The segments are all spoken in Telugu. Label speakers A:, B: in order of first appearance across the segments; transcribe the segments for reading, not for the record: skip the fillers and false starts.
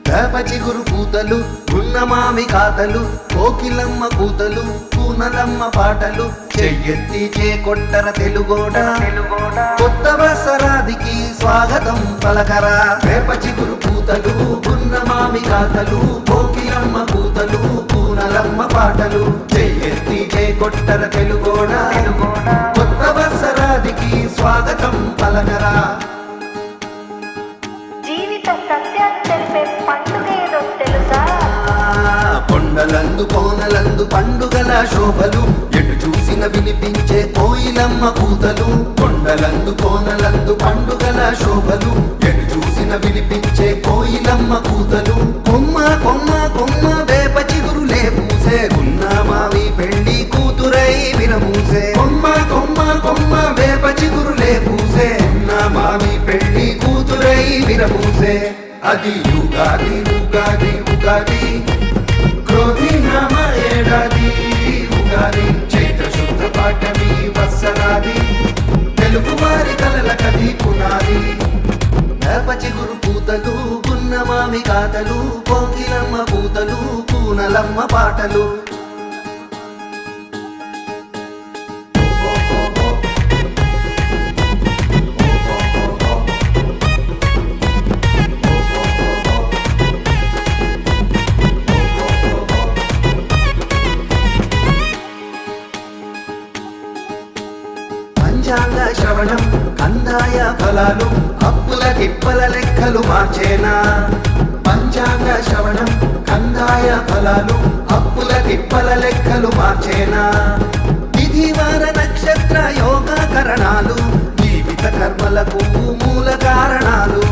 A: వేప చిగురు పూతలు గున్నమామి కాతలు కోకిలమ్మ కూతలు కూనలమ్మ పాటలు చెయ్యెత్తి చేకొట్టర తెలుగోడ కొత్త వసరాదికి స్వాగతం పలకరా. వేప చిగురు పూతలు గున్నమామి కాతలు కోకిలమ్మ కూతలు కూనలమ్మ పాటలు చెయ్యెత్తి చేకొట్టర తెలుగోడ కొత్త వసరాదికి స్వాగతం పలకరా.
B: జీవిత సత్యాన్ని తెలిపే పండుగ ఏదో తెలుసా?
A: కొండలందు కోనలందు పండుగల శోభలు ఎటు చూసిన వినిపించే కోయిలమ్మ కూతలు. కొండలందు కోనలందు పండుగల శోభలు ఎటు చూసిన వినిపించే కోయిలమ్మ కూతలు. కొమ్మ కొమ్మ కొమ్మ వేప చిగురులే పూసే గున్నమావి పెళ్లి కూతురై విరమూసే. కొమ్మ కొమ్మ కొమ్మ వేప చిగురులే పూసే గున్నమావి పెళ్లి కూతురై విరమూసే. అది ఉగాది ఉగాది ఉగాది క్రోధి నామ ఏడాది ఉగాది చైత్ర శుద్ధ పాఠమి వత్సరాది తెలుగు వారి కలల కది పునాది. వేప చిగురు పూతలు గున్నమామి కాతలు కోకిలమ్మ పూతలు కూనలమ్మ పాటలు. పంచాంగ శ్రవణం కందాయ ఫలాలు అప్పుల తిప్పల లెక్కలు మార్చేనా. పంచాంగ శ్రవణం కందాయ ఫలాలు అప్పుల తిప్పల లెక్కలు మార్చేనా. విధివార నక్షత్ర యోగ కరణాలు జీవిత కర్మలకు మూల కారణాలు.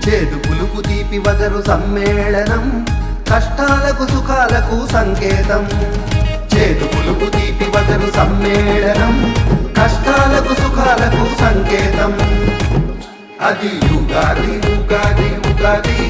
A: చేదు పులుపు తీపి వగరు సమ్మేళనం కష్టాలకు సుఖాలకు సంకేతం. చేదు పులుపు తీపి వగరు సమ్మేళనం కష్టాలకు సుఖాలకు సంకేతం. అది ఉగాది ఉగాది ఉగాది